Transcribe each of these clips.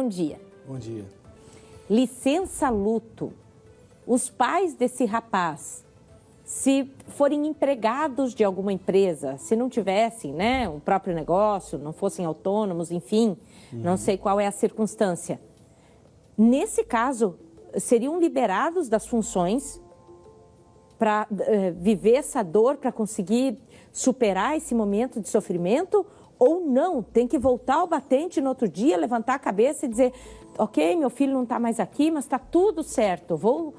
bom dia. Bom dia. Licença luto. Os pais desse rapaz, se forem empregados de alguma empresa, se não tivessem, né, um próprio negócio, não fossem autônomos, enfim, não sei qual é a circunstância. Nesse caso, seriam liberados das funções para viver essa dor, para conseguir superar esse momento de sofrimento? Ou não, tem que voltar ao batente no outro dia, levantar a cabeça e dizer, ok, meu filho não está mais aqui, mas está tudo certo, vou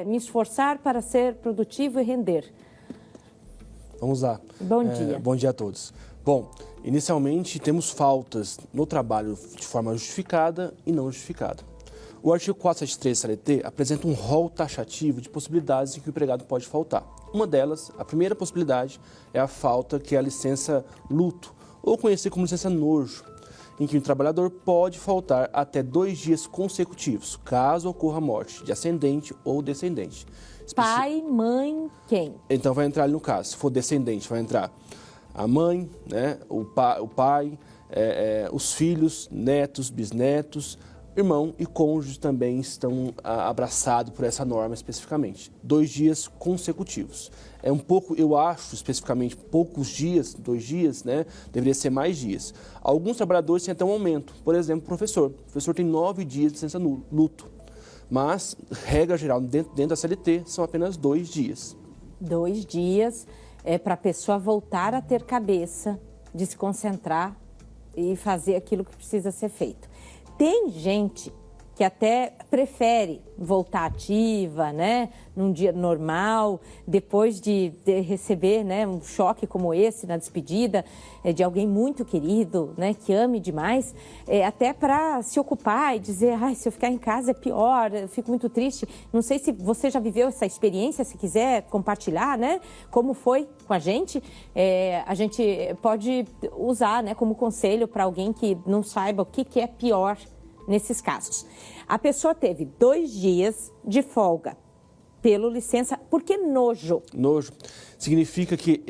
me esforçar para ser produtivo e render. Vamos lá. Bom dia. Bom dia a todos. Bom, inicialmente temos faltas no trabalho de forma justificada e não justificada. O artigo 473 CLT apresenta um rol taxativo de possibilidades em que o empregado pode faltar. Uma delas, a primeira possibilidade, é a falta que é a licença luto, ou conhecida como licença nojo, em que o trabalhador pode faltar até 2 dias consecutivos, caso ocorra a morte de ascendente ou descendente. Pai, mãe, quem? Então vai entrar ali no caso, se for descendente, vai entrar a mãe, né, o pai, os filhos, netos, bisnetos, irmão e cônjuge também estão abraçados por essa norma especificamente. 2 dias consecutivos. É um pouco, eu acho, especificamente, poucos dias, 2 dias, né? Deveria ser mais dias. Alguns trabalhadores têm até um aumento. Por exemplo, o professor. O professor tem 9 dias de licença luto. Mas, regra geral, dentro da CLT, são apenas 2 dias. 2 dias para a pessoa voltar a ter cabeça de se concentrar e fazer aquilo que precisa ser feito. Tem gente que até prefere voltar ativa, né, num dia normal, depois de receber, né, um choque como esse na despedida de alguém muito querido, né, que ame demais, até para se ocupar e dizer, ai, se eu ficar em casa é pior, eu fico muito triste. Não sei se você já viveu essa experiência, se quiser compartilhar, né, como foi com a gente pode usar, né, como conselho para alguém que não saiba o que é pior nesses casos. A pessoa teve 2 dias de folga pelo licença. Por que nojo? Nojo significa que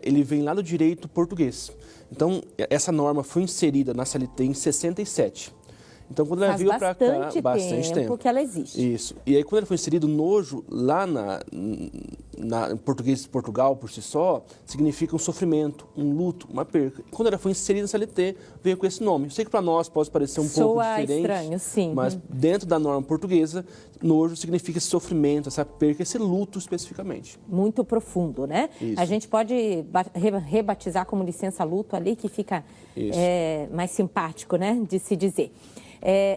ele vem lá do direito português. Então, essa norma foi inserida na CLT em 67. Então, quando ela veio para cá, bastante tempo que ela existe. Isso. E aí, quando ela foi inserido, nojo, lá em português de Portugal, por si só, significa um sofrimento, um luto, uma perca. E quando ela foi inserida na CLT, veio com esse nome. Eu sei que para nós pode parecer um pouco diferente. Estranho, sim. Mas dentro da norma portuguesa, nojo significa esse sofrimento, essa perca, esse luto especificamente. Muito profundo, né? Isso. A gente pode rebatizar como licença luto ali, que fica mais simpático, né, de se dizer.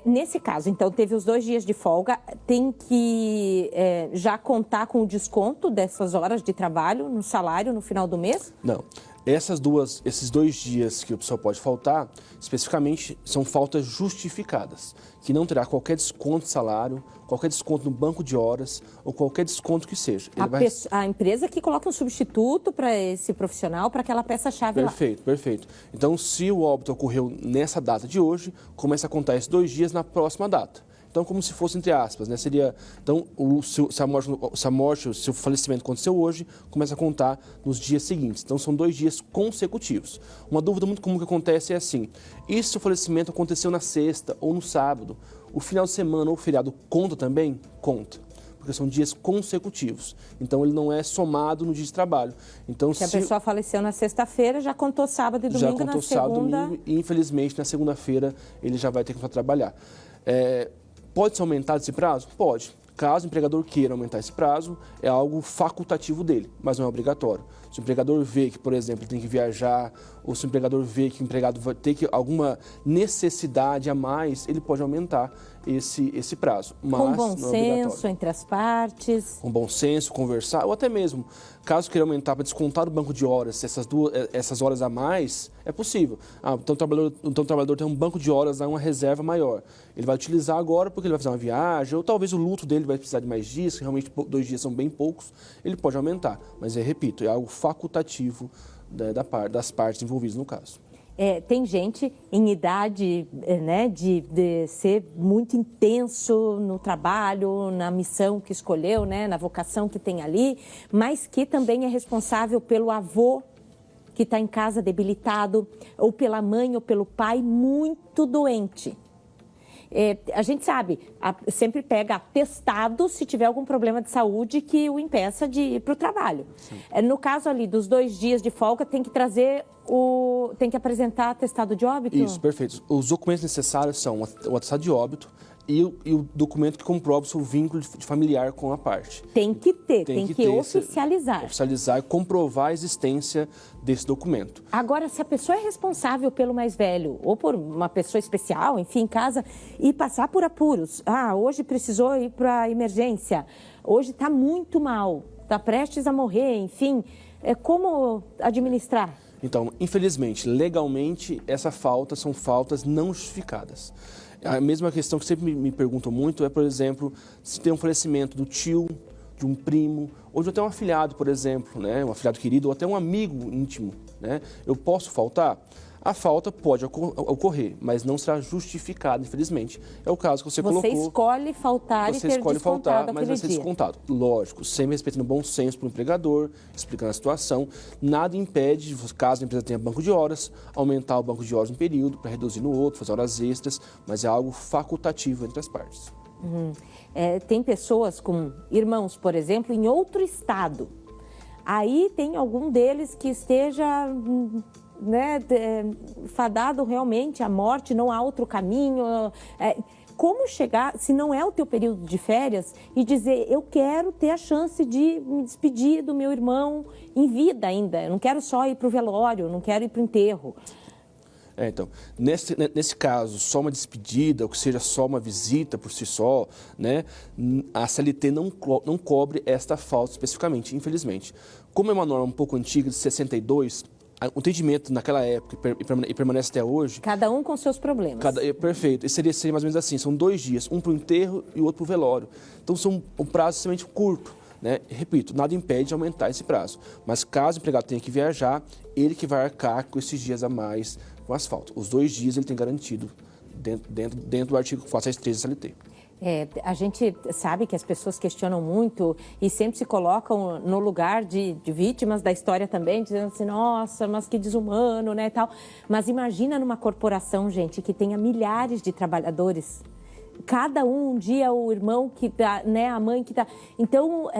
Nesse caso, então, teve os 2 dias de folga, tem que já contar com o desconto dessas horas de trabalho no salário no final do mês? Não. Esses 2 dias que o pessoal pode faltar, especificamente, são faltas justificadas, que não terá qualquer desconto de salário, qualquer desconto no banco de horas ou qualquer desconto que seja. A empresa que coloca um substituto para esse profissional, para aquela peça-chave lá. Perfeito, perfeito. Então, se o óbito ocorreu nessa data de hoje, começa a contar esses 2 dias na próxima data. Então, como se fosse entre aspas, né? Seria, então, se o falecimento aconteceu hoje, começa a contar nos dias seguintes. Então, são 2 dias consecutivos. Uma dúvida muito comum que acontece é assim, e se o falecimento aconteceu na sexta ou no sábado, o final de semana ou o feriado conta também? Conta. Porque são dias consecutivos. Então, ele não é somado no dia de trabalho. Então, se a pessoa faleceu na sexta-feira, já contou sábado e domingo na segunda? Já contou sábado e domingo, e infelizmente, na segunda-feira, ele já vai ter que trabalhar. Pode-se aumentar esse prazo? Pode. Caso o empregador queira aumentar esse prazo, é algo facultativo dele, mas não é obrigatório. Se o empregador vê que, por exemplo, ele tem que viajar, ou se o empregador vê que o empregado vai ter alguma necessidade a mais, ele pode aumentar esse prazo. Mas com bom senso entre as partes. Com bom senso, conversar, ou até mesmo, caso queira aumentar para descontar o banco de horas, essas horas a mais, é possível. Então o trabalhador tem um banco de horas, uma reserva maior. Ele vai utilizar agora porque ele vai fazer uma viagem, ou talvez o luto dele vai precisar de mais dias, que realmente 2 dias são bem poucos, ele pode aumentar. Mas, repito, é algo facultativo das partes envolvidas no caso. Tem gente em idade, né, de ser muito intenso no trabalho, na missão que escolheu, né, na vocação que tem ali, mas que também é responsável pelo avô que está em casa debilitado, ou pela mãe ou pelo pai muito doente. A gente sabe, sempre pega atestado se tiver algum problema de saúde que o impeça de ir para o trabalho. No caso ali dos 2 dias de folga, tem que trazer tem que apresentar atestado de óbito? Isso, perfeito. Os documentos necessários são o atestado de óbito e o documento que comprova o seu vínculo de familiar com a parte. Tem que ter, tem que oficializar. Oficializar e comprovar a existência desse documento. Agora, se a pessoa é responsável pelo mais velho ou por uma pessoa especial, enfim, em casa, e passar por apuros. Hoje precisou ir para a emergência, hoje está muito mal, está prestes a morrer, enfim, como administrar? Então, infelizmente, legalmente, são faltas não justificadas. A mesma questão que sempre me perguntam muito é, por exemplo, se tem um falecimento do tio, de um primo, ou de até um afilhado, por exemplo, né? Um afilhado querido, ou até um amigo íntimo, né? Eu posso faltar? A falta pode ocorrer, mas não será justificada, infelizmente. É o caso que você colocou. Você escolhe faltar e ter descontado mas vai ser descontado. Lógico, sempre respeitando o bom senso para o empregador, explicando a situação. Nada impede, caso a empresa tenha banco de horas, aumentar o banco de horas um período para reduzir no outro, fazer horas extras, mas é algo facultativo entre as partes. Tem pessoas com irmãos, por exemplo, em outro estado. Aí tem algum deles que esteja... fadado realmente à morte, não há outro caminho. Como chegar, se não é o teu período de férias, e dizer, eu quero ter a chance de me despedir do meu irmão em vida ainda, eu não quero só ir para o velório, não quero ir para o enterro. Então, nesse caso, só uma despedida, ou que seja só uma visita por si só, né, a CLT não cobre esta falta especificamente, infelizmente. Como é uma norma um pouco antiga, de 62, o entendimento naquela época e permanece até hoje... Cada um com seus problemas. Perfeito. E seria mais ou menos assim, são 2 dias, um para o enterro e o outro para o velório. Então, são um prazo extremamente curto, né? Repito, nada impede de aumentar esse prazo. Mas caso o empregado tenha que viajar, ele que vai arcar com esses dias a mais com as faltas. Os 2 dias ele tem garantido dentro do artigo 463 da CLT. A gente sabe que as pessoas questionam muito e sempre se colocam no lugar de vítimas da história também, dizendo assim, nossa, mas que desumano, né, tal. Mas imagina numa corporação, gente, que tenha milhares de trabalhadores. Cada um dia o irmão que dá, né, a mãe que dá. Então,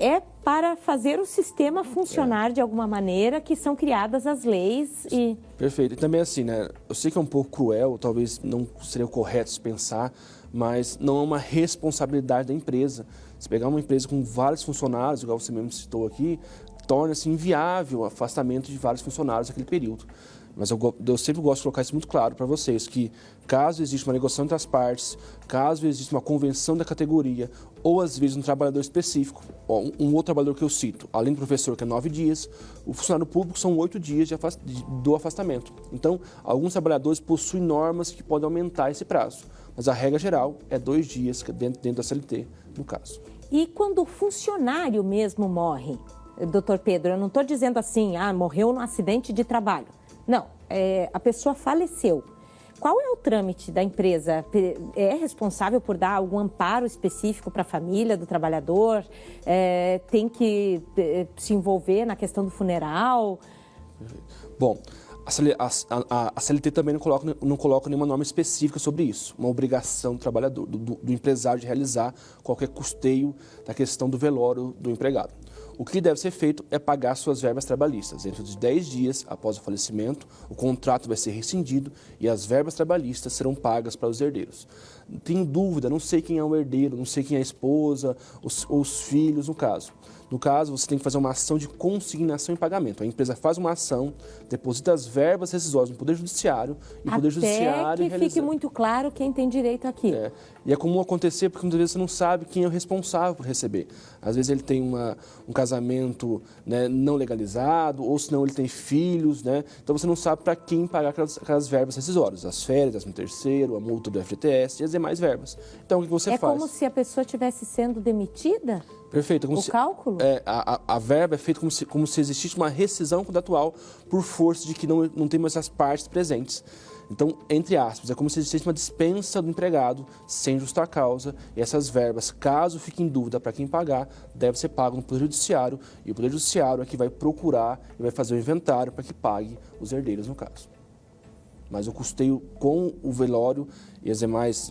é para fazer o sistema funcionar de alguma maneira que são criadas as leis e... Perfeito. E também assim, né, eu sei que é um pouco cruel, talvez não seria o correto se pensar, mas não é uma responsabilidade da empresa. Se pegar uma empresa com vários funcionários, igual você mesmo citou aqui, torna-se inviável o afastamento de vários funcionários naquele período. Mas eu sempre gosto de colocar isso muito claro para vocês, que caso exista uma negociação entre as partes, caso exista uma convenção da categoria, ou às vezes um trabalhador específico, um outro trabalhador que eu cito, além do professor, que é 9 dias, o funcionário público são 8 dias do afastamento. Então, alguns trabalhadores possuem normas que podem aumentar esse prazo, mas a regra geral é 2 dias dentro da CLT, no caso. E quando o funcionário mesmo morre, doutor Pedro, eu não estou dizendo assim, morreu num acidente de trabalho. Não, a pessoa faleceu. Qual é o trâmite da empresa? É responsável por dar algum amparo específico para a família do trabalhador? Tem que se envolver na questão do funeral? Bom, a CLT também não coloca nenhuma norma específica sobre isso, uma obrigação do trabalhador, do empresário de realizar qualquer custeio da questão do velório do empregado. O que deve ser feito é pagar suas verbas trabalhistas. Dentro de 10 dias após o falecimento, o contrato vai ser rescindido e as verbas trabalhistas serão pagas para os herdeiros. Tenho dúvida, não sei quem é o herdeiro, não sei quem é a esposa, ou os filhos, no caso. No caso, você tem que fazer uma ação de consignação e pagamento. A empresa faz uma ação, deposita as verbas rescisórias no Poder Judiciário e o Poder Judiciário até que fique muito claro quem tem direito aqui. E é comum acontecer porque muitas vezes você não sabe quem é o responsável por receber. Às vezes ele tem um casamento, né, não legalizado, ou senão ele tem filhos, né? Então você não sabe para quem pagar aquelas verbas rescisórias. As férias, 13º, a multa do FGTS e as demais verbas. Então o que você faz? É como se a pessoa estivesse sendo demitida? Perfeito. Cálculo? A verba é feita como se existisse uma rescisão contratual por força de que não tem mais as partes presentes. Então, entre aspas, é como se existisse uma dispensa do empregado sem justa causa e essas verbas, caso fique em dúvida para quem pagar, deve ser pago no Poder Judiciário e o Poder Judiciário é que vai procurar e vai fazer o inventário para que pague os herdeiros no caso. mas eu custeio com o velório e as demais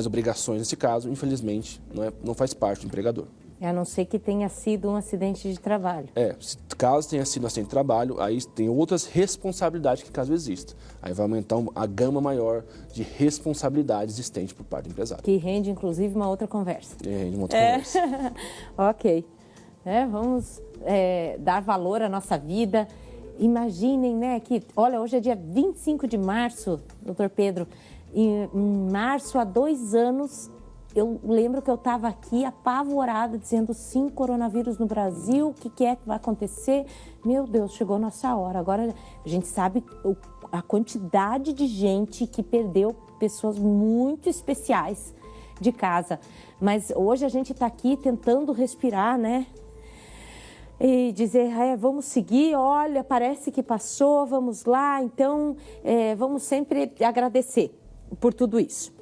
obrigações. Nesse caso, infelizmente, não faz parte do empregador. A não ser que tenha sido um acidente de trabalho. Caso tenha sido um acidente de trabalho, aí tem outras responsabilidades que caso exista. Aí vai aumentar a gama maior de responsabilidades existentes por parte do empresário. Que rende, inclusive, uma outra conversa. Rende uma outra conversa. Ok. Vamos dar valor à nossa vida. Imaginem, né, que, olha, hoje é dia 25 de março, doutor Pedro. Em março, há 2 anos, eu lembro que eu estava aqui apavorada, dizendo sim, coronavírus no Brasil, o que é que vai acontecer? Meu Deus, chegou a nossa hora. Agora a gente sabe a quantidade de gente que perdeu pessoas muito especiais de casa. Mas hoje a gente está aqui tentando respirar, né? E dizer, vamos seguir, olha, parece que passou, vamos lá. Então, vamos sempre agradecer por tudo isso.